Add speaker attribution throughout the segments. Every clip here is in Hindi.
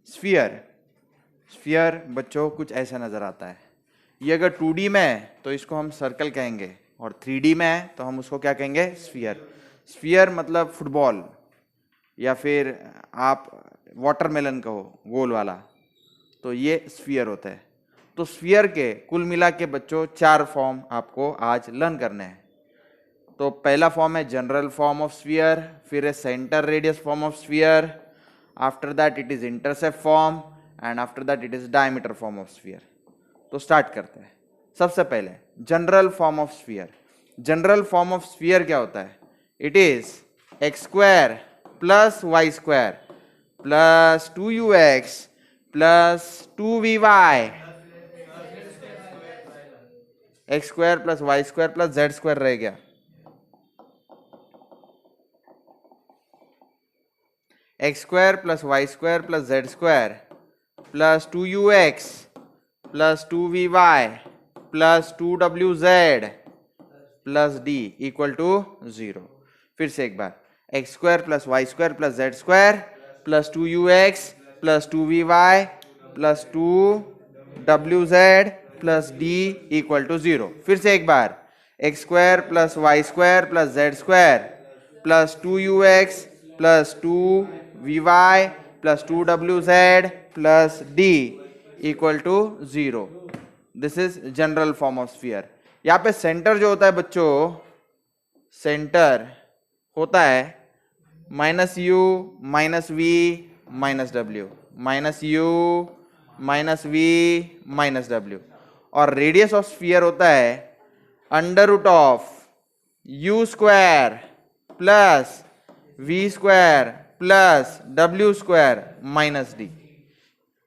Speaker 1: स्फीयर, स्फीयर बच्चों कुछ ऐसा नजर आता है। ये अगर 2D में है तो इसको हम सर्कल कहेंगे, और 3D में है तो हम उसको क्या कहेंगे? स्फीयर। स्फीयर मतलब फुटबॉल, या फिर आप वाटरमेलन कहो गोल वाला, तो ये स्फीयर होता है। तो स्फीयर के कुल मिला के बच्चों 4 फॉर्म आपको आज लर्न करने हैं। तो पहला फॉर्म है जनरल फॉर्म ऑफ स्फीयर, फिर है centre radius form of sphere, after that it is intercept form, and after that it is diameter form of sphere. तो स्टार्ट करते हैं। सबसे पहले general form of sphere. General form of sphere क्या होता है? It is X square plus Y square plus 2ux plus 2vy, X square plus Y square plus Z square रह गया, X square plus Y square plus Z square plus 2ux plus 2vy plus 2wz plus D equal to 0। फिर से एक बार, X square plus Y square plus Z square plus 2ux plus 2vy plus 2wz plus D equal to 0। फिर से एक बार, X square plus Y square plus Z square plus 2ux plus 2vy plus 2wz plus D equal to 0। This is general form of sphere. यहाँ पे सेंटर जो होता है बच्चों, सेंटर होता है minus U minus V minus W, minus U minus V minus W. और रेडियस ऑफ स्फीयर होता है under root of U square plus V square plus W square minus D,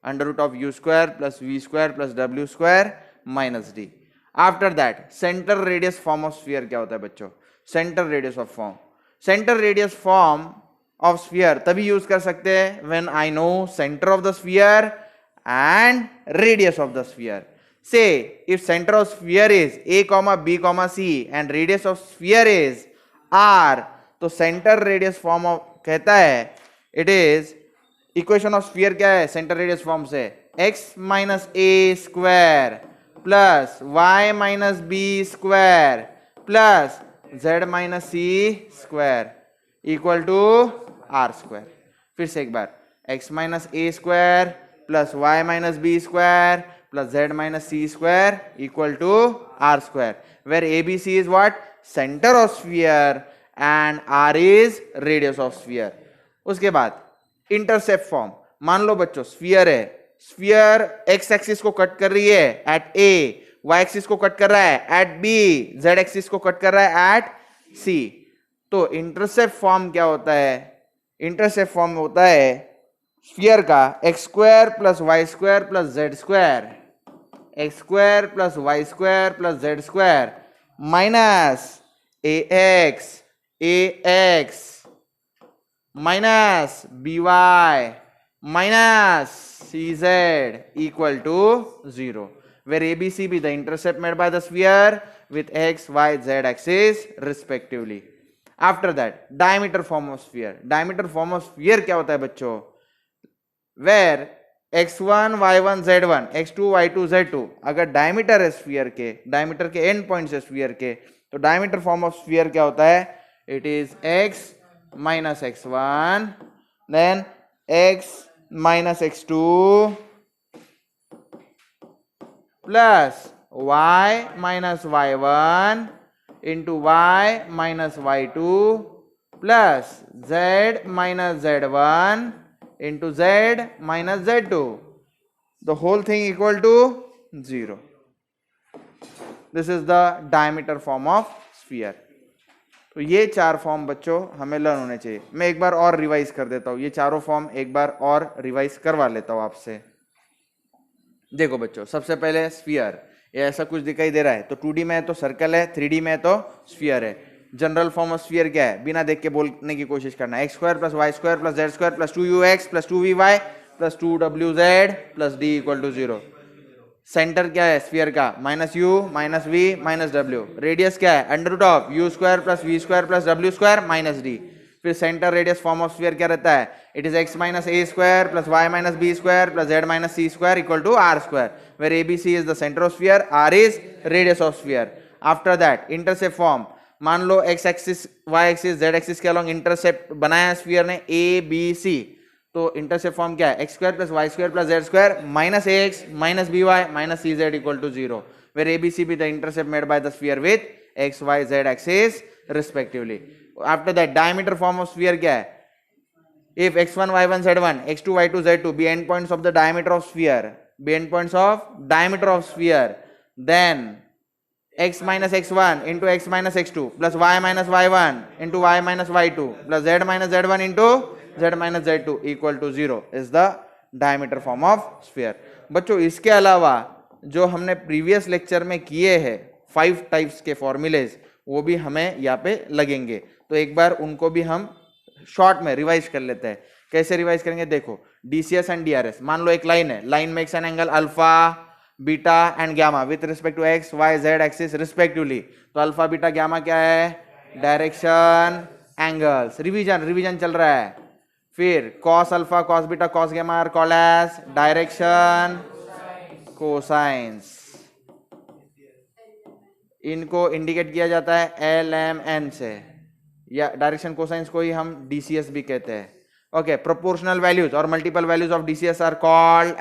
Speaker 1: under root of U square plus V square plus W square minus D. After that centre radius form of sphere क्या होता है बच्चों? Centre radius of form, centre radius form of sphere तभी यूज कर सकते हैं when I know centre of the sphere and radius of the sphere. say if center of sphere is a comma b comma c and radius of sphere is r, तो सेंटर रेडियस फॉर्म कहता है it is, equation of sphere क्या है सेंटर रेडियस फॉर्म से? x minus A square plus Y minus B square plus Z minus C square equal to R square. फिर से एक बार, x minus A square plus Y minus B square plus z minus c square equal to r square, where ABC is what? Center of sphere and r is radius of sphere. उसके बाद इंटरसेप्ट फॉर्म, मान लो बच्चों स्फीयर है, स्फीयर x एक्सिस को कट कर रही है एट a, y एक्सिस को कट कर रहा है एट b, z एक्सिस को कट कर रहा है एट c। तो इंटरसेप्ट फॉर्म क्या होता है? इंटरसेप्ट फॉर्म होता है स्फीयर का X square plus Y square plus Z square, X square plus Y square plus Z square minus A X minus B Y minus C Z equal to 0, where ABC be the intercept made by the sphere with x, y, z axis respectively. After that diameter form of sphere. Diameter form of sphere क्या होता है बच्चों? where x1 y1 z1 x2 y2 z2 अगर डायमीटर है स्फीयर के, डायमीटर के एंड पॉइंट्स है स्फीयर के, तो डायमीटर फॉर्म ऑफ स्फीयर क्या होता है? It is x minus x1 then x minus x2 plus y minus y1 into y minus y2 plus z minus z1 into z minus z2, the whole thing equal to 0. This is the diameter form of sphere. तो ये 4 फॉर्म बच्चों हमें लर्न होने चाहिए। मैं एक बार और रिवाइज कर देता हूँ, ये चारों फॉर्म एक बार और रिवाइज करवा लेता हूँ आपसे। देखो बच्चों, सबसे पहले स्फीयर, ये ऐसा कुछ दिखाई दे रहा है, तो 2D में है तो सर्कल है, 3D में है तो स्फीयर है। जनरल फॉर्म ऑफ स्फीयर क्या है? बिना देख के बोलने की कोशिश करना, X square plus Y square plus Z square plus 2ux plus 2vy plus 2wz plus D equal to 0। Centre क्या है स्फीयर का? Minus U minus V minus W. Radius क्या है? Under root of U square plus V square plus W square minus D. फिर centre radius form of sphere क्या रहता है, it is x minus A square plus y minus B square plus z minus C square equal to r square, where ABC is the centre of sphere, r is radius of sphere. After that intercept form, मान लो x axis y axis z axis के अलॉन्ग इंटरसेप्ट बनाया स्फीयर ने ABC, तो इंटरसेप्ट फॉर्म क्या है, X square plus Y square plus Z square minus A X minus B Y minus C Z equal to 0, where ABC be the intercept made by the sphere with x y z axis respectively. After that diameter form of sphere क्या है, if x1 y1 z1 x2 y2 z2 be endpoints of the diameter of sphere, be endpoints of diameter of sphere, then x minus x1 into x minus x2 plus y minus y1 into y minus y2 plus z minus z1 into z minus z2 equal to 0 is the diameter form of sphere. बच्चों इसके अलावा जो हमने प्रीवियस लेक्चर में किए हैं 5 टाइप्स के फॉर्मूलेज, वो भी हमें यहाँ पे लगेंगे, तो एक बार उनको भी हम शॉर्ट में रिवाइज कर लेते हैं. कैसे रिवाइज करेंगे, देखो DCS एंड DRS, मान लो एक लाइन है, line makes an angle alpha beta and gamma with respect to X Y Z axis respectively. तो अल्फा बीटा गामा क्या है, डायरेक्शन एंगल्स. रिवीजन चल रहा है. फिर cos alpha cos beta cos gamma are called as direction cosines. इनको इंडिकेट किया जाता है LMN से, या डायरेक्शन कोसाइंस को ही हम DCS भी कहते हैं. ओके, प्रोपोर्शनल वैल्यूज और multiple values of DCS are called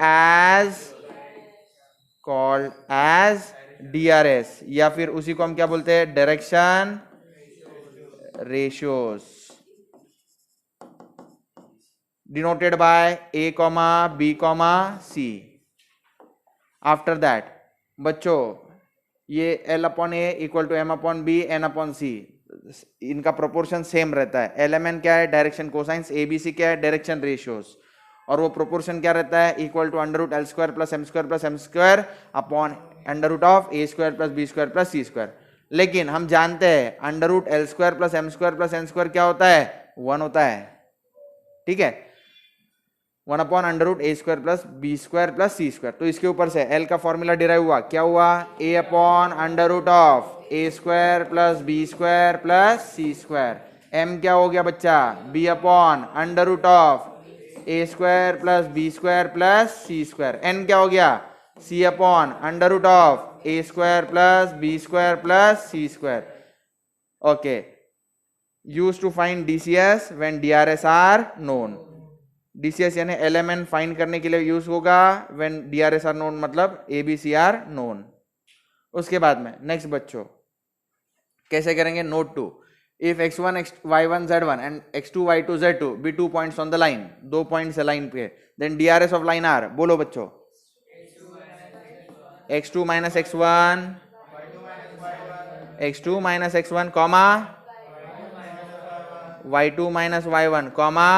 Speaker 1: as DRS, या फिर उसी को हम क्या बोलते हैं, direction ratios, denoted by A, B, C. After that बच्चों ये L upon A equal to M upon B N upon C, इनका प्रोपोर्शन सेम रहता है. LMN क्या है, डायरेक्शन कोसाइंस, ABC क्या है, डायरेक्शन रेशियोज, और वो प्रोपोर्शन क्या रहता है, equal to under root L square plus M square upon under root of A square plus B square plus C square. लेकिन हम जानते हैं under root L square plus M square plus N square क्या होता है, 1 होता है. ठीक है, 1 upon under root A square plus B square plus C square. तो इसके ऊपर से L का फॉर्मूला डिराइव हुआ, क्या हुआ, A upon under root of A square plus B square plus C square. M क्या हो गया बच्चा, B upon under root of A square plus B square plus C square. N क्या हो गया, C upon under root of A square plus B square plus C square. Okay, use to find DCS when DRS are known. DCS यानी LMN फाइंड करने के लिए यूज होगा व्हेन DRS आर नोन, मतलब ABC आर नोन. उसके बाद में नेक्स्ट बच्चों कैसे करेंगे, note 2, if x1 y1 z1 and x2 y2 z2 be 2 points on the line, 2 points है लाइन पे, then DRS of line are, बोलो बच्चों, x2 minus x1 x2 minus x1 comma y2 minus y1 comma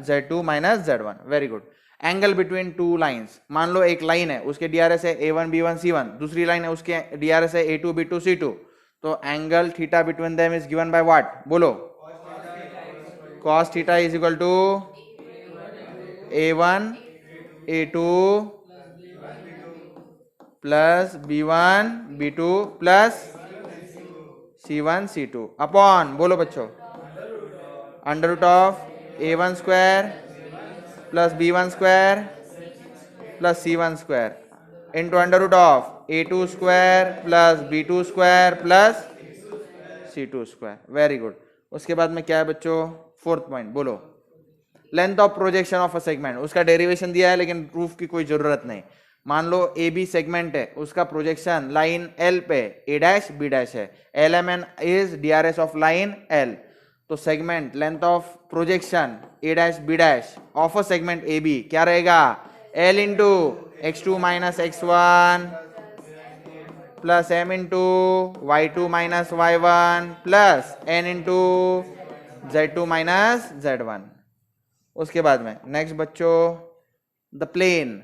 Speaker 1: z2 minus z1. Very good. Angle between two lines, मान लो एक लाइन है उसके DRS है A1 B1 C1, दूसरी लाइन है उसके DRS है A2 B2 C2, तो angle theta between them is given by what, बोलो, cos theta is equal to A1 A2 plus B1 B2 plus C1 C2 upon, बोलो बच्चों, under root of A1 square plus B1 square plus C1 square into under root of A2 square plus B2 square plus C2 square. Very good. उसके बाद में क्या है बच्चों, फोर्थ पॉइंट, बोलो, length of projection of a segment. उसका डेरिवेशन दिया है लेकिन प्रूफ की कोई जरूरत नहीं. मान लो AB सेगमेंट है, उसका प्रोजेक्शन लाइन L पे A डैश B डैश है, LMN is DRS of line L. तो segment length of projection A dash B dash of a segment AB क्या रहेगा, L into x2 minus x1 plus M into y2 minus y1 plus N into z2 minus z1. उसके बाद में नेक्स्ट बच्चों, द प्लेन.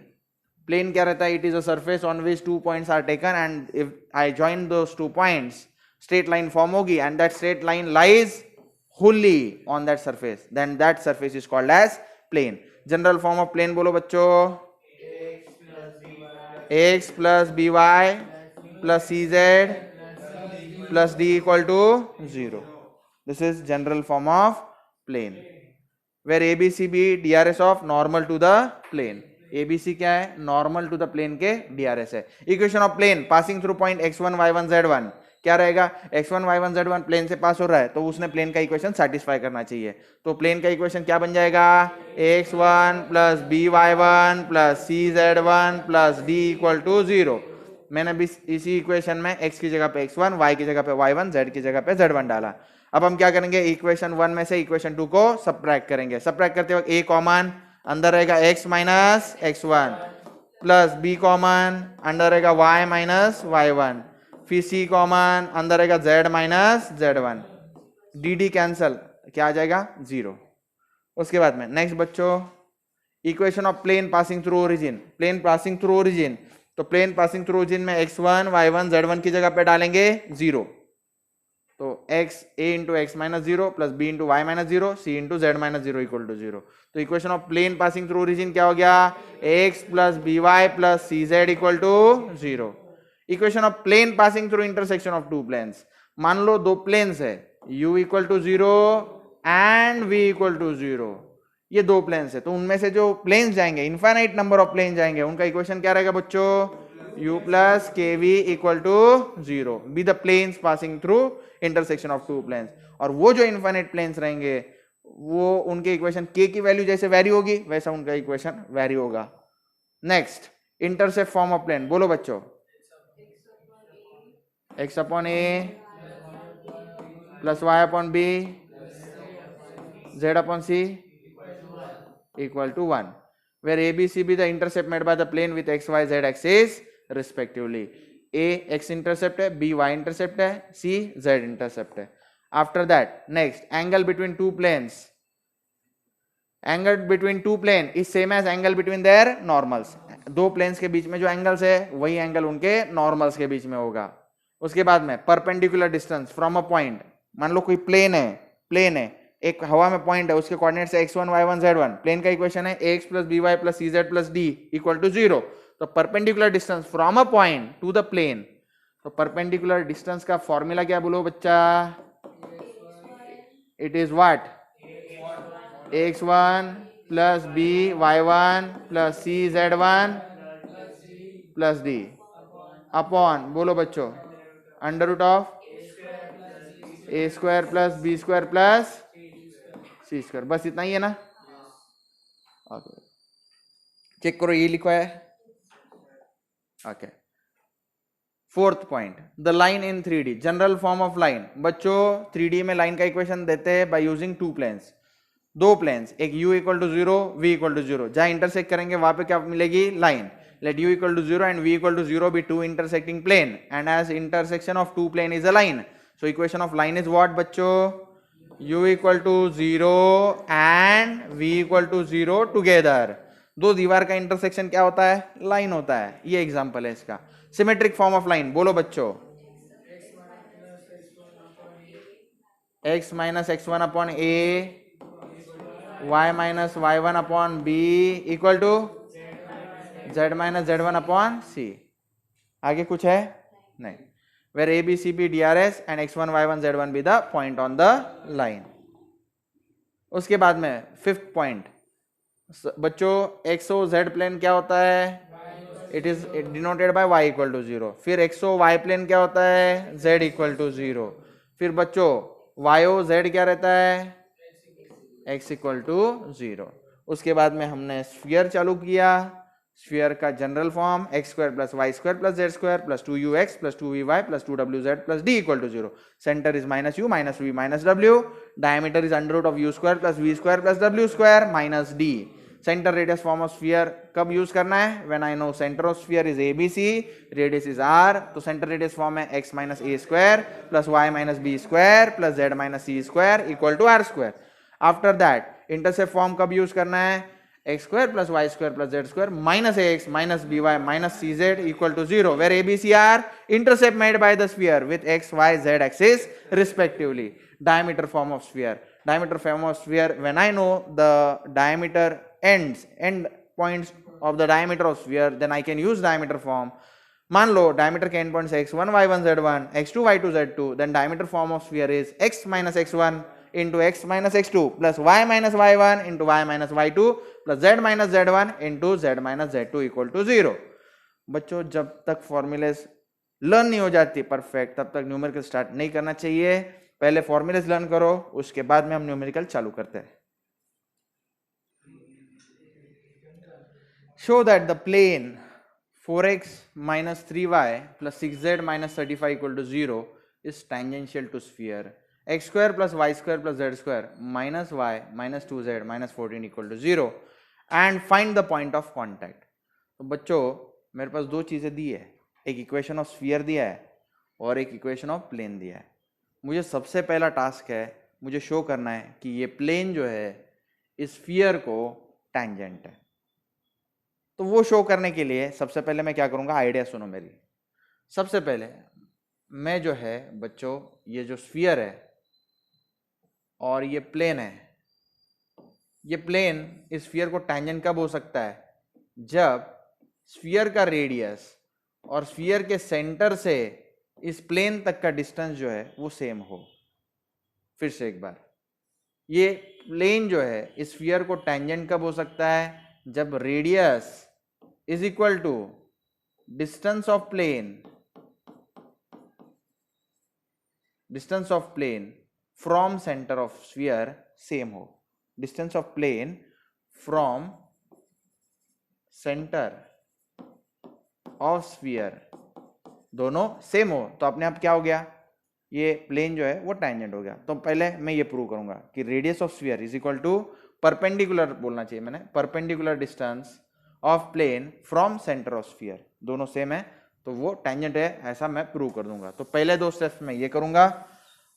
Speaker 1: प्लेन क्या रहता है, it is a surface on which 2 points are taken and if I join those 2 points, straight line form होगी and that straight line lies wholly on that surface, then that surface is called as plane. General form of plane बोलो बच्चों, x plus by plus cz plus d equal to 0. This is general form of plane, where ABCB DRS of normal to the plane. ABC क्या है? Normal to the plane के DRS है. Equation of plane passing through point x1 y1 z1 क्या रहेगा? x1 y1 z1 प्लेन से पास हो रहा है तो उसने प्लेन का इक्वेशन सेटिस्फाई करना चाहिए. तो प्लेन का इक्वेशन क्या बन जाएगा? x1 plus by1 plus cz1 plus d equal to 0. मैंने भी इसी इक्वेशन में x की जगह पे x1, y की जगह पे y1, z की जगह पे z1 डाला. अब हम क्या करेंगे? इक्वेशन 1 में से इक्वेशन 2 को सबट्रैक्ट करेंगे. सबट्रैक्ट करते वक्त a कॉमन, अंदर रहेगा x minus x1 plus b common, अंदर रहेगा y माइनस y1, फिर c कॉमन, अंदर रहेगा z minus z1, dd cancel, क्या आ जाएगा? 0. उसके बाद में नेक्स्ट बच्चों, equation of plane passing through origin. Plane passing through origin, तो प्लेन पासिंग थ्रू ओरिजिन में x1 y1 z1 की जगह पे डालेंगे 0. तो x a into x minus 0 plus b into y minus 0 c into z minus 0 equal to 0. तो equation of plane passing through origin क्या हो गया? x plus b y plus c Z equal to 0. Equation of plane passing through intersection of two planes. मान लो दो प्लेन्स है, u equal to 0 and v equal to 0. ये दो प्लेन्स है, तो उनमें से जो प्लेन्स जाएंगे, इनफाइनाइट नंबर ऑफ प्लेन जाएंगे, उनका इक्वेशन क्या रहेगा बच्चों? u plus k v equal to 0 be the planes passing through intersection of two planes. और वो जो इनफाइनाइट प्लेन्स रहेंगे वो उनके इक्वेशन k की वैल्यू जैसे वैरी होगी वैसा उनका इक्वेशन वैरी होगा. Next, intercept form of plane. बोलो बच्चों. x upon a plus y upon b z upon c equal to 1, where ABC be the intercept made by the plane with x, y, z axis respectively. A x intercept है, B y intercept है, C z intercept है. After that, next, angle between two planes. Angle between two plane is same as angle between their normals. दो planes के बीच में जो angles है वही angle उनके normals के बीच में होगा. उसके बाद में perpendicular distance from a point. मान लो कोई plane है, एक हवा में पॉइंट है, उसके कोऑर्डिनेट्स है x1 y1 z1. प्लेन का इक्वेशन है ax plus b y plus c z plus D equal to 0. तो perpendicular distance from a point to the plane. तो परपेंडिकुलर डिस्टेंस का फॉर्मूला क्या बोलो बच्चा? It is what? x1 plus b y1 plus c z1 plus d upon, बोलो बच्चों, under root of a square plus b square plus c square. बस इतना ही है ना? ओके, चेक करो ये लिखा है. Okay, fourth point, the line in 3D. General form of line. बच्चों 3D में लाइन का इक्वेशन देते हैं बाय यूजिंग टू प्लेन्स. दो प्लेन्स, एक u equal to 0 v equal to 0. जहां इंटरसेक्ट करेंगे वहां पे क्या मिलेगी? Line. Let u equal to 0 and v equal to 0 be two intersecting plane and as intersection of two plane is a line. So equation of line is what बच्चों? u equal to 0 and v equal to 0 together. दो दीवार का इंटरसेक्शन क्या होता है? लाइन होता है. ये एग्जांपल है इसका. Symmetric form of line. बोलो बच्चों. x minus x1 upon a, y minus y1 upon b equal to z minus z1 upon c. आगे कुछ है? नहीं. where A, B, C, B, DRS and x1, y1, z1 be the point on the line. उसके बाद में फिफ्थ पॉइंट बच्चों, एक्सो जेड प्लेन क्या होता है? It is denoted by y equal to 0. फिर एक्सो वाई प्लेन क्या होता है? z equal to 0. फिर बच्चों वायो जेड क्या रहता है? x equal to 0. उसके बाद में हमने स्फीयर चालू किया. स्फीयर का general form x square plus Y square plus Z square plus 2ux plus 2vy plus 2wz plus d equal to 0. Centre is minus u minus v minus w. Diameter is under root of u square plus v square plus w square minus d. Centre radius form of sphere कब यूज करना है? When I know centre of sphere is abc, radius is r. तो सेंटर रेडियस फॉर्म है x minus a square plus y minus b square plus z minus c square equal to r square. After that intercept form कब यूज करना है? x square plus Y square plus Z square minus ax minus by minus cz equal to 0, where abc are intercept made by the sphere with x, y, z axis respectively. Diameter form of sphere. Diameter form of sphere, when I know the diameter end points of the diameter of sphere, then I can use diameter form. मान लो डायमीटर के end points x1 y1 z1 x2 y2 z2, then diameter form of sphere is x minus x1 into x minus x2 plus y minus y1 into y minus y2 plus z minus z1 into z minus z2 equal to 0. बच्चों जब तक फॉर्मूलेस लर्न नहीं हो जाती परफेक्ट तब तक न्यूमेरिकल स्टार्ट नहीं करना चाहिए. पहले फॉर्मूलेस लर्न करो, उसके बाद में हम न्यूमेरिकल चालू करते हैं. Show that the plane 4x minus 3y plus 6z minus 35 equal to 0 is tangential to sphere x square plus y square plus z square minus y minus 2z minus 14 equal to 0 and find the point of contact. तो बच्चों मेरे पास दो चीज़ें दी है, एक इक्वेशन ऑफ स्फीयर दिया है और एक इक्वेशन ऑफ प्लेन दिया है. मुझे सबसे पहला टास्क है, मुझे शो करना है कि ये प्लेन जो है इस स्फीयर को टैंजेंट है. तो वो शो करने के लिए सबसे पहले मैं क्या करूंगा, आइडिया सुनो मेरी. सबसे पहले मैं जो है बच्चों ये जो स्फीयर है और ये प्लेन है, ये प्लेन इस स्फीयर को टैंजेंट कब हो सकता है, जब स्फीयर का रेडियस और स्फीयर के सेंटर से इस प्लेन तक का डिस्टेंस जो है वो सेम हो. फिर से एक बार, ये प्लेन जो है इस स्फीयर को टैंजेंट कब हो सकता है, जब radius is equal to distance of plane from center of sphere same हो. distance of plane from center of sphere दोनों सेम हो तो अपने आप क्या हो गया, ये प्लेन जो है वो टैंजेंट हो गया. तो पहले मैं ये प्रूव करूंगा कि radius of sphere is equal to perpendicular बोलना चाहिए मैंने, perpendicular distance of plane from centre of sphere दोनों सेम है तो वो टैंजेंट है, ऐसा मैं प्रूव कर दूंगा. तो पहले दो स्टेप्स में ये करूंगा,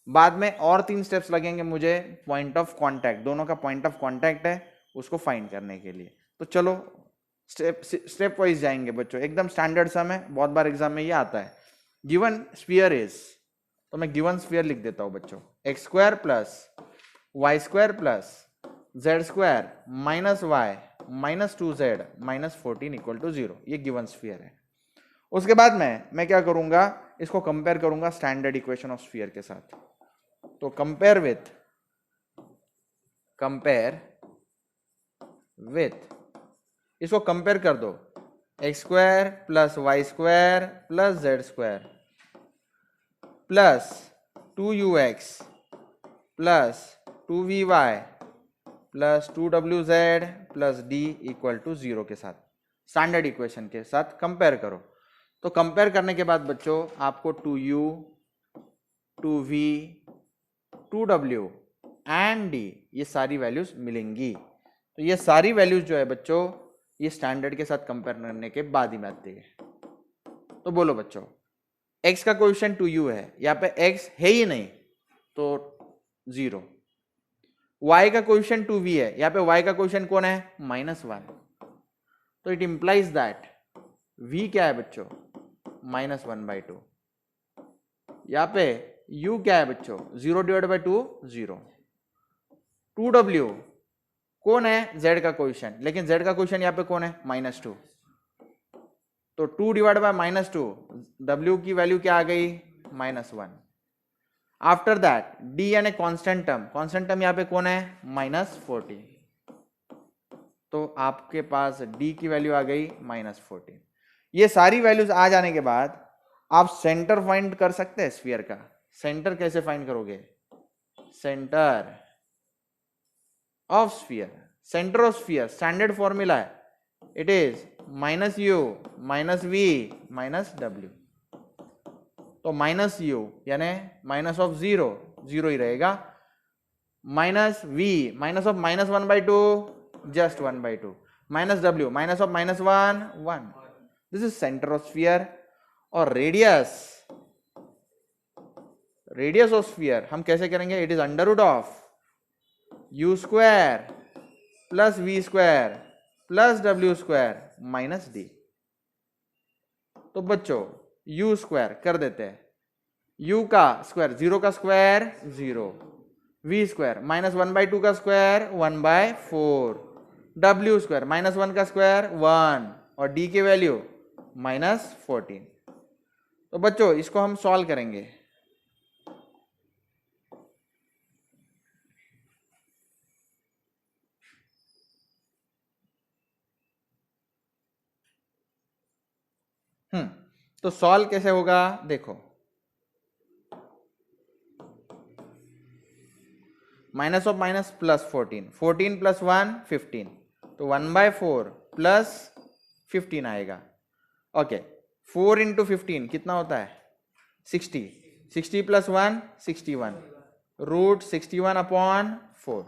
Speaker 1: बाद में और 3 स्टेप्स लगेंगे मुझे पॉइंट ऑफ कांटेक्ट, दोनों का पॉइंट ऑफ कांटेक्ट है उसको फाइंड करने के लिए. तो चलो स्टेप वाइज जाएंगे बच्चों, एकदम स्टैंडर्ड सम है, बहुत बार एग्जाम में ये आता है. गिवन स्फीयर इज, तो मैं गिवन स्फीयर लिख देता हूं बच्चों, x square plus Y square plus Z square minus y minus 2z minus 14 equal to 0. ये गिवन स्फीयर है. उसके बाद मैं क्या करूंगा, इसको कंपेयर करूंगा स्टैंडर्ड इक्वेशन ऑफ स्फीयर के साथ. तो कंपेयर विथ इसको कंपेयर कर दो, x square plus Y square plus Z square plus 2ux plus 2vy plus 2wz plus d equal to 0 के साथ, स्टैंडर्ड इक्वेशन के साथ कंपेयर करो. तो कंपेयर करने के बाद बच्चों आपको 2u 2v 2w and d ये सारी वैल्यूज मिलेंगी. तो ये सारी वैल्यूज जो है बच्चों ये स्टैंडर्ड के साथ कंपेयर करने के बाद ही आती है. तो बोलो बच्चों, x का कोएफिशिएंट 2u है, यहाँ पे x है ही नहीं तो 0. y का कोएफिशिएंट 2v है, यहाँ पे y का कोएफिशिएंट कौन है, -1. तो इट इंप्लाइज दैट v क्या है बच्चों, -1/2. यहाँ पे u क्या है बच्चों, 0/2 0. 2w कौन है, z का कोएफिशिएंट, लेकिन z का कोएफिशिएंट यहाँ पे कौन है, -2. तो 2 डिवाइड बाय -2, w की वैल्यू क्या आ गई, -1. आफ्टर दैट d यानी कांस्टेंट टर्म यहाँ पे कौन है, -14. तो आपके पास d की वैल्यू आ गई -14. ये सारी वैल्यूज आ जाने के बाद आप सेंटर फाइंड कर सकते हैं स्फीयर का. सेंटर कैसे फाइंड करोगे, centre of sphere, centre of sphere standard formula है, it is -u -v -w. तो -u यानी माइनस ऑफ 0 0 ही रहेगा, -v minus of -1/2 just 1/2, -w minus of -1 1. This is centre of sphere. और रेडियस ऑफ स्फीयर हम कैसे करेंगे, it is under root of u square plus v square plus w square minus d. तो बच्चों u स्क्वायर कर देते हैं, u का स्क्वायर 0 का स्क्वायर 0, v स्क्वायर -1/2 का स्क्वायर 1/4, w स्क्वायर -1 का स्क्वायर 1 और d की वैल्यू -14. तो बच्चों इसको हम सॉल्व करेंगे। तो सॉल्व कैसे होगा देखो, minus of minus plus 14, 14 plus 1 15, तो 1/4 प्लस 15 आएगा। ओके, 4 इंटू 15 कितना होता है 60, 60 प्लस 1 61, रूट 61 अपॉन 4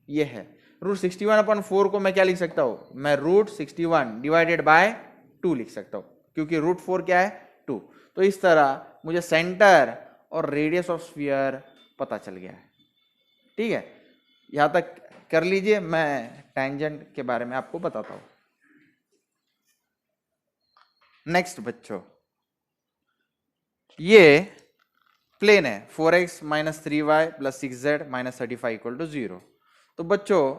Speaker 1: ये है। रूट 61 अपॉन 4 को मैं क्या लिख सकता हूँ, मैं रूट 61 डिवाइडेड बाय 2 लिख सकता हूँ, क्योंकि रूट 4 क्या है 2। तो इस तरह मुझे सेंटर और रेडियस ऑफ स्फीयर पता चल गया है। ठीक है, यहां तक कर लीजिए, मैं टेंजेंट के बारे में आपको बताता हूं। नेक्स्ट बच्चों, ये प्लेन है 4x minus 3y plus 6z minus 35 equal to 0। तो बच्चों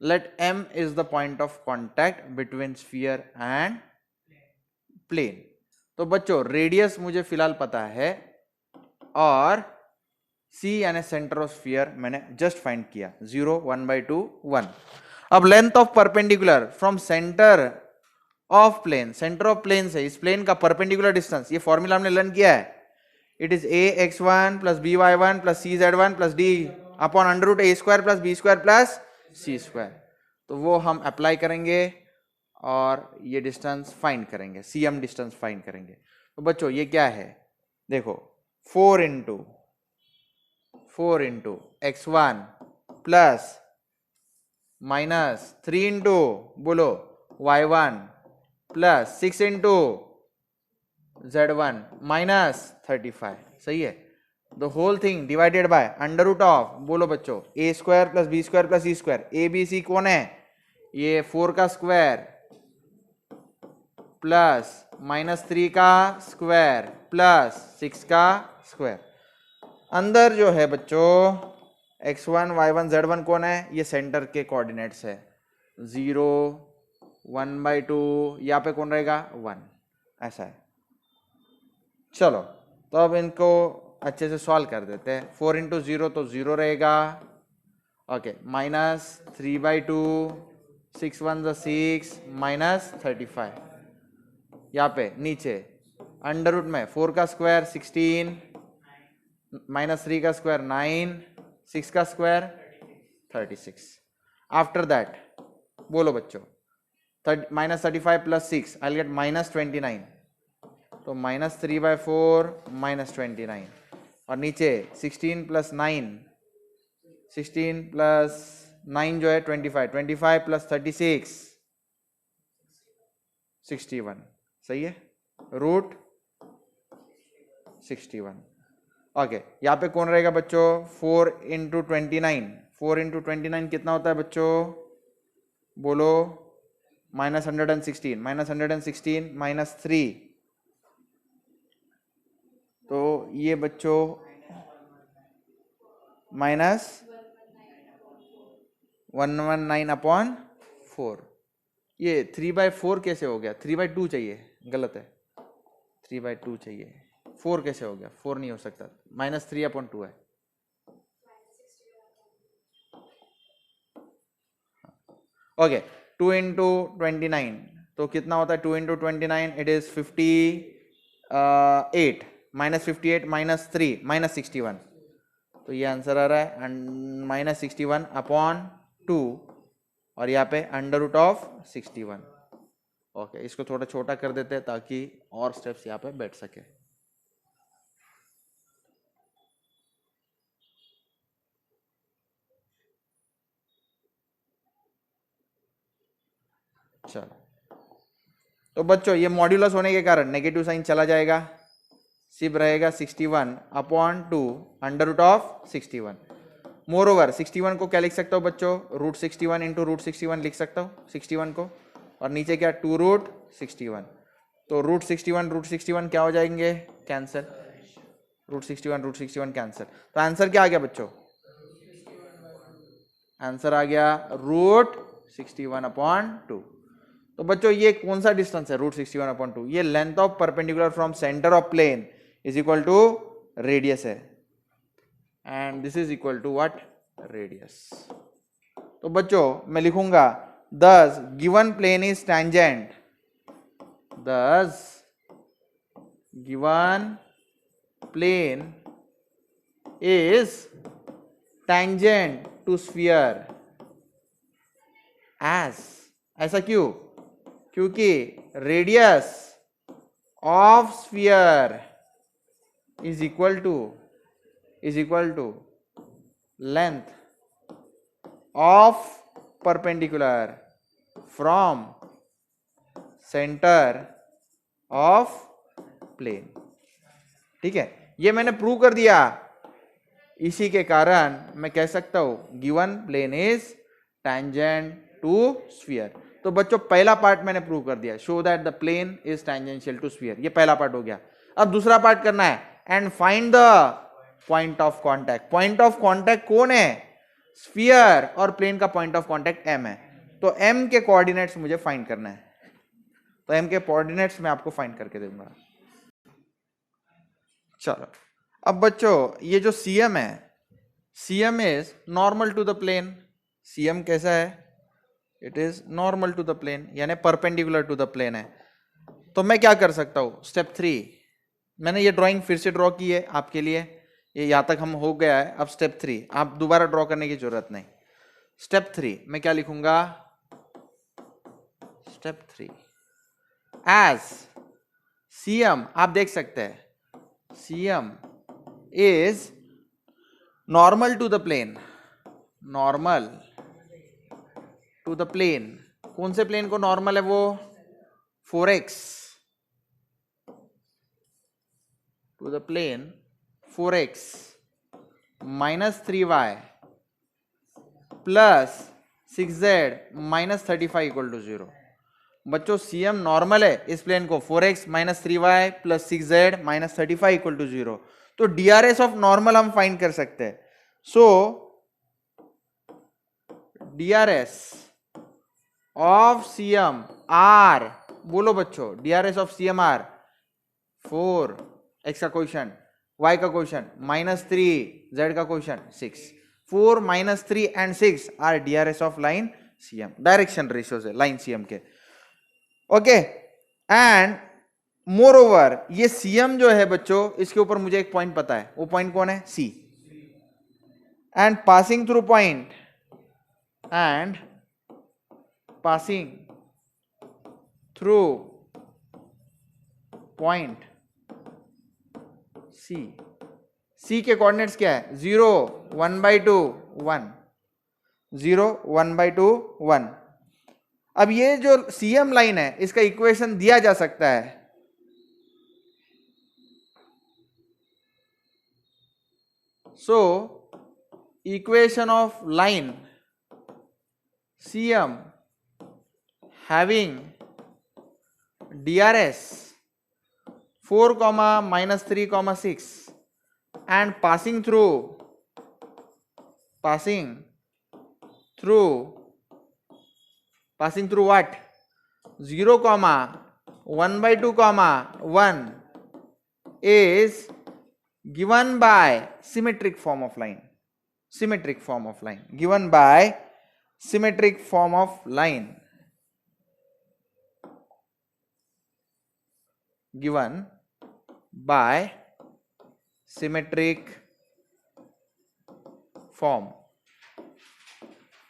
Speaker 1: let m is the point of contact between sphere and plane. तो बच्चों रेडियस मुझे फिलहाल पता है और C यानी सेंटर ऑफ स्फीयर मैंने जस्ट फाइंड किया 0 1/2 1। अब length of perpendicular from centre of plane, centre of plane से इस प्लेन का परपेंडिकुलर डिस्टेंस, ये फॉर्मूला हमने लर्न किया है, it is ax1 plus by1 plus cz1 plus d upon under root a² plus b² plus c²। तो वो हम अप्लाई करेंगे और ये डिस्टेंस फाइंड करेंगे, cm डिस्टेंस फाइंड करेंगे। तो बच्चों ये क्या है देखो, 4 into x1 plus minus 3 into बोलो y1 plus 6 into z1 minus 35, सही है। The whole thing divided by under root of बोलो बच्चों a² plus b² plus c²। A b c कौन है, ये 4 का स्क्वायर प्लस माइनस 3 का स्क्वायर प्लस 6 का स्क्वायर। अंदर जो है बच्चों x1 y1 z1 कौन है, ये सेंटर के कोऑर्डिनेट्स है 0 1/2, यहाँ पे कौन रहेगा 1, ऐसा है। चलो तो अब इनको अच्छे से सॉल्व कर देते हैं। 4 इंटू 0 तो 0 रहेगा, ओके, माइनस 3/2 6 1 6 माइनस 35, यहाँ पे नीचे अंडर रूट में 4 का स्क्वायर 16 माइनस 3 का स्क्वायर 9 6 का स्क्वायर 36। आफ्टर दैट बोलो बच्चों minus 35 plus 6 I get minus 29, तो माइनस 3/4 माइनस 29, और नीचे 16 प्लस 9 16 प्लस 9 जो है 25, 25 प्लस 36 61, सही है, रूट 61। ओके, यहाँ पे कौन रहेगा बच्चों 4 इंटू 29, 4 इंटू 29 कितना होता है बच्चों बोलो माइनस 116, माइनस 116 माइनस 3, तो ये बच्चों माइनस 119 अपॉन 4। ये 3/4 कैसे हो गया, 3/2 चाहिए, गलत है, 3/2 चाहिए, 4 कैसे हो गया, 4 नहीं हो सकता, माइनस 3/2 है। ओके, 2 इंटू 29 तो कितना होता है 2 into 29, it is 58 minus 58 minus 3 minus 61, तो ये आंसर आ रहा है माइनस 61 अपॉन 2 और यहाँ पे अंडर रूट ऑफ 61। ओके, इसको थोड़ा छोटा कर देते हैं ताकि और स्टेप्स यहाँ पे बैठ सके। चलो तो बच्चों ये मॉड्यूलस होने के कारण नेगेटिव साइन चला जाएगा, सिर्फ रहेगा 61 upon 2 under root of 61। Moreover 61 को क्या लिख सकता हूँ बच्चों, रूट 61 इंटू रूट 61 लिख सकता हूँ 61 को, और नीचे क्या 2 रूट 61, तो रूट 61 क्या हो जाएंगे कैंसिल, रूट 61 कैंसिल, तो आंसर क्या आ गया बच्चों, आंसर आ गया रूट 61 अपॉन 2। तो बच्चों ये कौन सा डिस्टेंस है, √61/2, ये length of perpendicular from centre of plane is equal to radius है, and this is equal to what, radius. तो बच्चों मैं लिखूंगा thus given plane is tangent, thus given plane is tangent to sphere as, ऐसा क्यों, क्योंकि radius of sphere is equal to length of perpendicular from centre of plane. ठीक है, ये मैंने प्रूव कर दिया, इसी के कारण मैं कह सकता हूं given plane is tangent to sphere. तो बच्चों पहला पार्ट मैंने प्रूव कर दिया, show that the plane is tangential to sphere, ये पहला पार्ट हो गया। अब दूसरा पार्ट करना है, and find the point of contact. Point of contact कौन है, स्फीयर और प्लेन का पॉइंट ऑफ कांटेक्ट m है, तो m के कोऑर्डिनेट्स मुझे फाइंड करना है, तो m के कोऑर्डिनेट्स मैं आपको फाइंड करके दूंगा। चलो अब बच्चों ये जो cm है, cm is normal to the plane. cm कैसा है, it is normal to the plane, यानी परपेंडिकुलर टू द प्लेन है। तो मैं क्या कर सकता हूं, स्टेप 3, मैंने ये ड्राइंग फिर से ड्रॉ की है आपके लिए, ये यहां तक हम हो गया है। अब स्टेप 3 आप दोबारा ड्रॉ करने की जरूरत नहीं। स्टेप 3 मैं क्या लिखूंगा, स्टेप 3 एज cm, आप देख सकते हैं cm is normal to the plane, normal to the plane. कौन से प्लेन को नॉर्मल है वो, 4x to the plane 4x minus 3y plus 6z minus 35 equal to 0। बच्चों cm नॉर्मल है इस प्लेन को, 4x minus 3y plus 6z minus 35 equal to 0। तो DRS ऑफ नॉर्मल हम फाइंड कर सकते हैं। सो DRS ऑफ cm r, बोलो बच्चों DRS of cm r, 4x का क्वेश्चन, y का क्वेश्चन -3, z का question 6, 4 -3 and 6 are DRS of line CM, direction ratio से लाइन CM के। ओके, एंड मोर ओवर ये CM जो है बच्चों, इसके ऊपर मुझे एक पॉइंट पता है, वो पॉइंट कौन है, C, and passing through point, and passing through point C के कोऑर्डिनेट्स क्या है, 0 1/2 1, 0 1/2 1। अब ये जो CM लाइन है इसका इक्वेशन दिया जा सकता है, सो equation of line CM having DRS 4, -3, 6 and passing through what, 0, 1/2, 1 is given by symmetric form of line, given by symmetric form of line, given by symmetric form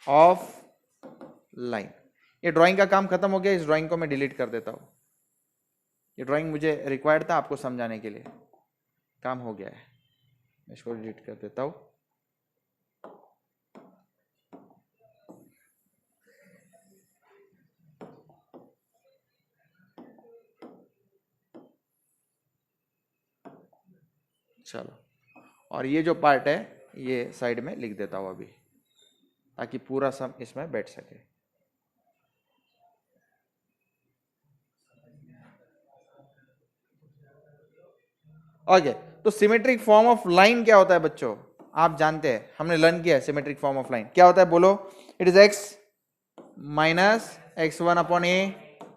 Speaker 1: of line। ये ड्राइंग का काम खत्म हो गया, इस ड्राइंग को मैं डिलीट कर देता हूं। ये ड्राइंग मुझे रिक्वायर्ड था आपको समझाने के लिए, काम हो गया है, मैं इसको डिलीट कर देता हूं। चलो, और ये जो पार्ट है ये साइड में लिख देता हूं अभी, ताकि पूरा सम इसमें बैठ सके। ओके, तो सिमेट्रिक फॉर्म ऑफ लाइन क्या होता है बच्चों, आप जानते हैं, हमने लर्न किया है। सिमेट्रिक फॉर्म ऑफ लाइन क्या होता है, बोलो, it is x - x1/a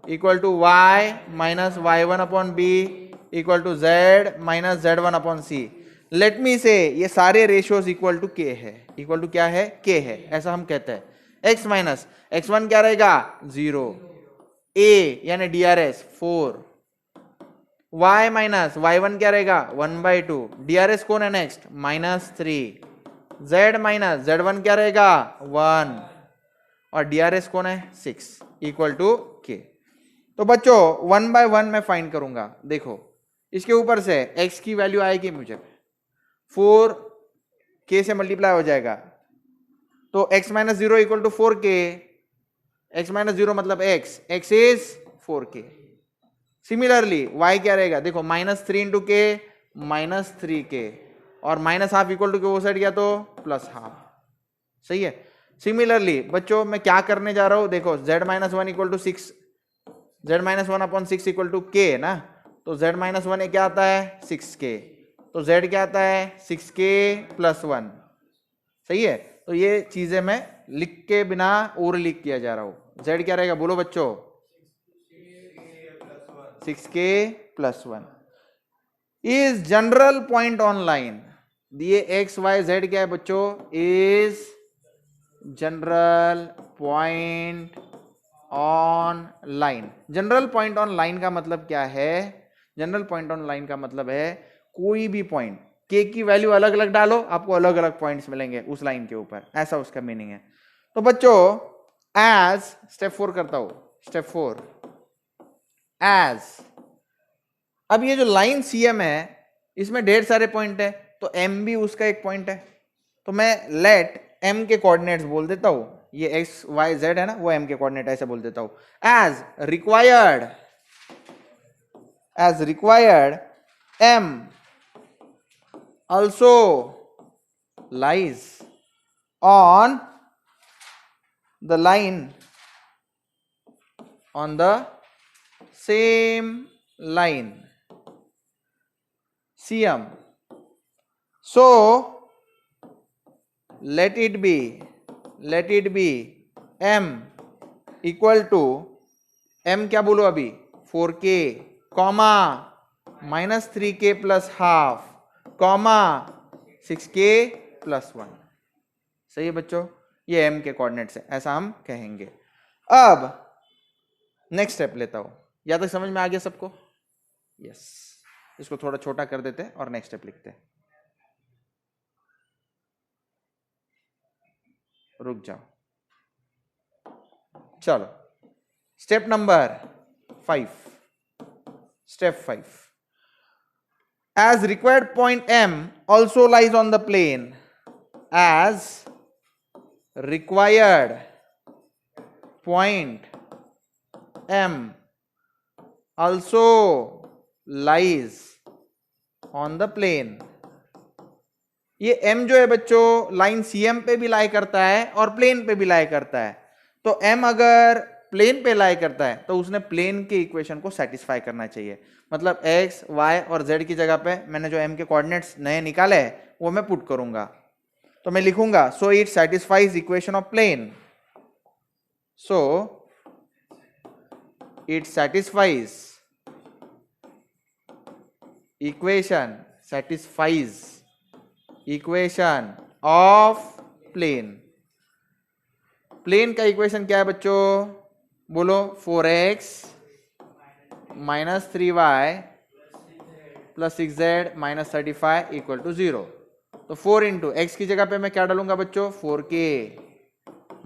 Speaker 1: equal to y minus y1 upon b equal to z minus z1 upon c. Let me say ये सारे रेशियोज इक्वल टू k है, इक्वल टू क्या है, k है, ऐसा हम कहते हैं। x माइनस x1 क्या रहेगा 0, a यानी DRS 4, y माइनस y1 क्या रहेगा 1/2, DRS कौन है नेक्स्ट -3, z माइनस z1 क्या रहेगा 1 और DRS कौन है 6 इक्वल टू k। तो बच्चों 1 by 1 मैं फाइंड करूंगा। देखो इसके ऊपर से x की वैल्यू आएगी मुझे 4 k से मल्टीप्लाई हो जाएगा, तो x minus 0 equal to 4k, x minus 0 मतलब x is 4k। Similarly y क्या रहेगा, देखो -3 इंटू के -3k और -½ इक्वल टू के वो साइड गया तो +½ सही है। सिमिलरली बच्चों मैं क्या करने जा रहा हूं, देखो z minus 1 equal to 6, z minus 1 upon 6 equal to k ना, तो z माइनस 1 क्या आता है 6k, तो z क्या आता है 6k + 1 सही है। तो ये चीजें मैं लिख के बिना और लिख किया जा रहा हूं। z क्या रहेगा बोलो बच्चों 6k + 1 is general point on line. दिए x y z क्या है बच्चों, is general point on line. General point on line का मतलब क्या है, जनरल पॉइंट ऑन लाइन का मतलब है कोई भी पॉइंट k की वैल्यू अलग अलग डालो, आपको अलग अलग पॉइंट्स मिलेंगे उस लाइन के ऊपर, ऐसा उसका मीनिंग है। तो बच्चों एज स्टेप 4 करता हूं, स्टेप 4 एज, अब ये जो लाइन CM है इसमें ढेर सारे पॉइंट है, तो M भी उसका एक पॉइंट है, तो मैं लेट M के कोऑर्डिनेट्स बोल देता हूं, ये x y z है ना, वो M के कोऑर्डिनेट ऐसे बोल देता हूं। As required M also lies on the line, on the same line CM, so let it be M equal to M क्या बोलो अभी 4k comma -3k + ½ comma 6k + 1 सही है बच्चों, ये M के कोऑर्डिनेट्स है, ऐसा हम कहेंगे। अब नेक्स्ट स्टेप लेता हूं, या तक समझ में आ गया सबको, यस। इसको थोड़ा छोटा कर देते हैं और नेक्स्ट स्टेप लिखते हैं, रुक जाओ, चलो step number 5, step 5 as required point M also lies on the plane, as required point M also lies on the plane। ये M जो है बच्चों लाइन CM पे भी लाई करता है और प्लेन पे भी लाई करता है, तो M अगर प्लेन पे लाई करता है तो उसने प्लेन के इक्वेशन को सेटिस्फाई करना चाहिए, मतलब x y और z की जगह पे मैंने जो M के कोऑर्डिनेट्स नए निकाले हैं वो मैं पुट करूंगा, तो मैं लिखूंगा so it satisfies equation of plane, so it satisfies equation of plane. Plane का इक्वेशन क्या है बच्चों बोलो 4x - 3y + 6z - 35 = 0। तो 4 इंटू एक्स की जगह पे मैं क्या डालूंगा बच्चों 4k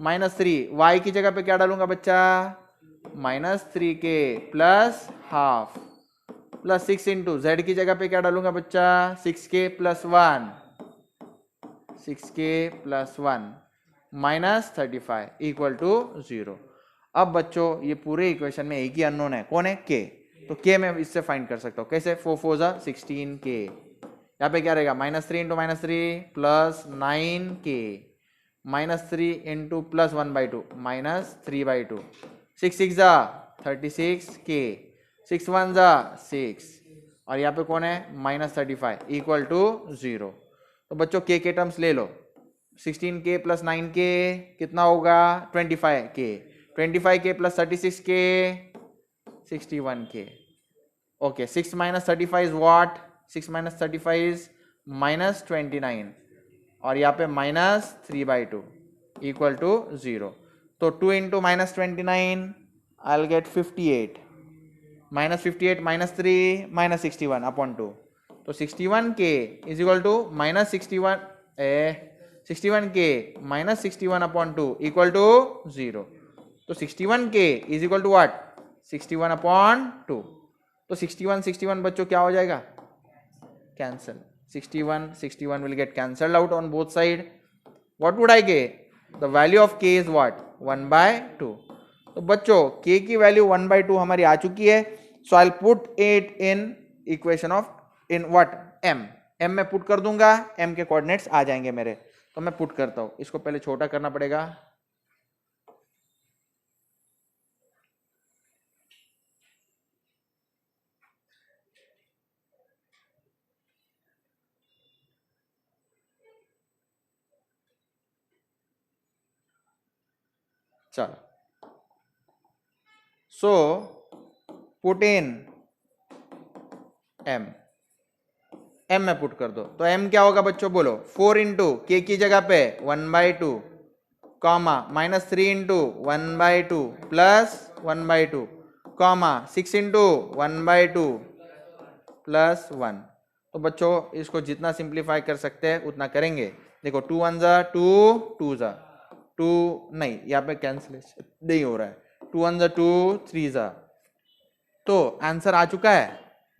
Speaker 1: -3, y की जगह पे क्या डालूंगा बच्चा -3k + ½ प्लस 6 इंटू z की जगह पे क्या डालूंगा बच्चा 6k + 1 -35 = 0। अब बच्चों ये पूरे इक्वेशन में एक ही अननोन है, कौन है k, तो k मैं इससे फाइंड कर सकता हूँ कैसे 4 4 जा 16k, यहाँ पे क्या रहेगा -3 इंटू -3 + 9k -3 इंटू +1/2 -3/2 6 6 जा 36k 6 1 जा 6 और यहाँ पे कौन है -35 = 0। तो बच्चों k के टर्म्स ले लो, 16k + 9k कितना होगा 25k, 25k + 36k 61k. Okay, 6 minus 35 is what? 6 minus 35 is minus 29 और यहाँ पे minus 3/2 equal to 0. तो 2 into minus 29 I'll get 58. Minus 58 minus 3 minus 61 upon 2. तो 61k is equal to minus 61k minus 61 upon 2 equal to 0. तो 61k is equal to what? 61 upon 2. तो 61 बच्चों क्या हो जाएगा? Cancel. 61 will get cancelled out on both side. What would I get? The value of k is what? 1/2. तो बच्चों k की वैल्यू 1/2 हमारी आ चुकी है. So I'll put it in equation of in what? m में पुट कर दूंगा, m के कोऑर्डिनेट्स आ जाएंगे मेरे. तो मैं पुट करता हूं. इसको पहले छोटा करना पड़ेगा. चलो. So put in m में पुट कर दो. तो m क्या होगा बच्चों बोलो? 4 इंटू k की जगह पे 1/2 comma minus 3 into 1/2 plus 1/2 comma 6 into 1/2 plus 1. तो बच्चों इसको जितना सिंप्लीफाई कर सकते हैं उतना करेंगे. देखो 2 1 जा 2 2 जा 2 नहीं, यहाँ पे कैंसिलेशन नहीं हो रहा है. 2 1 जा 2 3 जा. तो आंसर आ चुका है.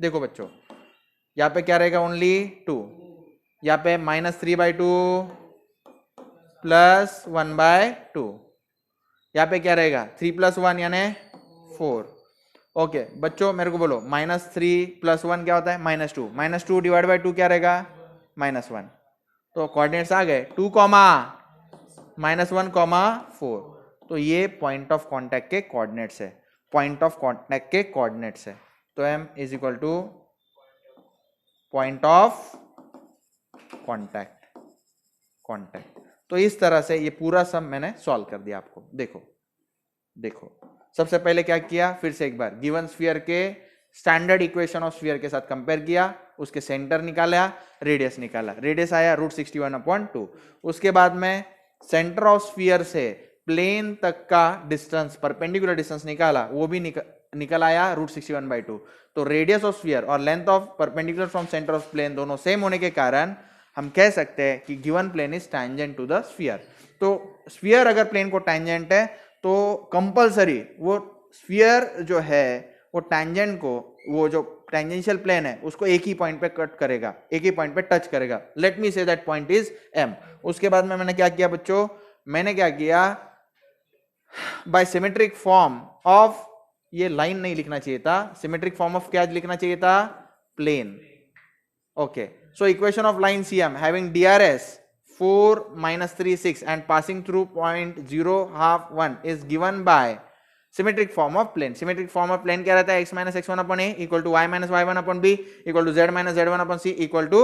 Speaker 1: देखो बच्चों यहाँ पे क्या रहेगा? ओनली 2. यहाँ पे माइनस 3/2 प्लस 1/2. यहाँ पे क्या रहेगा? 3 + 1 यानी 4. ओके बच्चों मेरे को बोलो -3 + 1 क्या होता है? -2. -2 डिवाइड बाई 2 क्या रहेगा? -1. तो कोऑर्डिनेट्स आ गए 2, -1, 4. तो ये पॉइंट ऑफ कांटेक्ट के कोऑर्डिनेट्स है. पॉइंट ऑफ कांटेक्ट के कोऑर्डिनेट्स है. तो m is equal two point of contact. तो इस तरह से ये पूरा सम मैंने सॉल्व कर दिया आपको. देखो सबसे पहले क्या किया? फिर से एक बार गिवन स्फीयर के स्टैंडर्ड इक्वेशन ऑफ स्फीयर के साथ कंपेयर किया. उसके सेंटर निकाला, रेडियस निकाला. रेडियस आया √61/2. उसके बाद में सेंटर ऑफ स्फीयर से प्लेन तक का डिस्टेंस, परपेंडिकुलर डिस्टेंस निकाला. वो भी निकल आया √61/2. तो रेडियस ऑफ स्फीयर और length of perpendicular from centre of plane दोनों सेम होने के कारण हम कह सकते हैं कि given plane is tangent to the sphere. तो स्फीयर अगर प्लेन को टैंजेंट है तो कंपलसरी वो स्फीयर जो है वो टैंजेंट को, वो जो टैंजेंशियल प्लेन है उसको एक ही पॉइंट पे कट करेगा, एक ही पॉइंट पे टच करेगा. Late me say that point is m. उसके बाद में मैंने क्या किया बच्चों? मैंने क्या किया? बाय सिमेट्रिक फॉर्म ऑफ, ये लाइन नहीं लिखना चाहिए था, सिमेट्रिक फॉर्म ऑफ क्या लिखना चाहिए था? Plane. Okay so equation of line CM having DRS 4 - 3 6 and passing through point 0 half 1 is given by symmetric form of plane. Symmetric form of plane क्या रहता है? x - x1/a equal to y - y1/b equal to z - z1/c equal to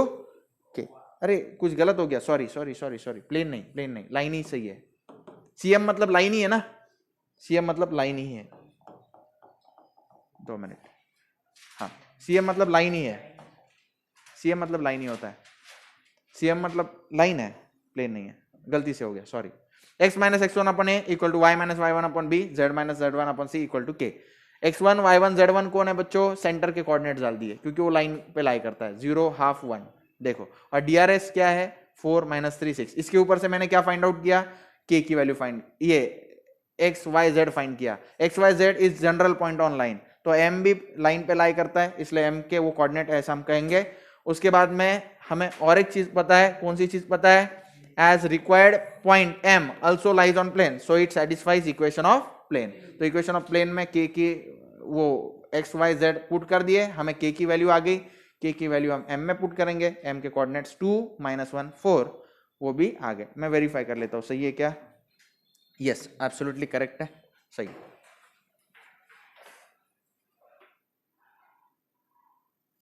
Speaker 1: k. अरे कुछ गलत हो गया, सॉरी. प्लेन नहीं, लाइन ही सही है. CM मतलब लाइन ही है ना? CM मतलब लाइन ही है. 2 मिनट. हाँ CM मतलब लाइन ही है. CM मतलब लाइन ही होता है. CM मतलब लाइन है, प्लेन नहीं है. गलती से हो गया, sorry. x - x1/a equal to y - y1/b z - z1/c equal to k. x1 y1 z1 कौन है बच्चों? सेंटर के कोऑर्डिनेट डाल दिए क्योंकि वो लाइन पे लाई करता है. 0 half 1 देखो. और DRS क्या है? 4 - 3 6. इसके ऊपर से मैंने क्या फाइंड आउट किया? k की वैल्यू फाइंड, ये x y z फाइंड किया. x y z is general point on line. तो m भी लाइन पे लाई करता है, इसलिए m के वो कोऑर्डिनेट ऐसा हम कहेंगे. उसके बाद में हमें और एक चीज पता है. कौन सी चीज पता है? as required point m also lies on plane, so it satisfies equation of plane. तो इक्वेशन ऑफ प्लेन में k की वो x y z पुट कर दिए, हमें k की वैल्यू आ गई. k की वैल्यू हम m में पुट करेंगे. m के कोऑर्डिनेट्स 2 - 1 4 वो भी आ गए. मैं वेरीफाई कर लेता हूँ सही है क्या? यस एब्सोल्युटली करेक्ट है, सही.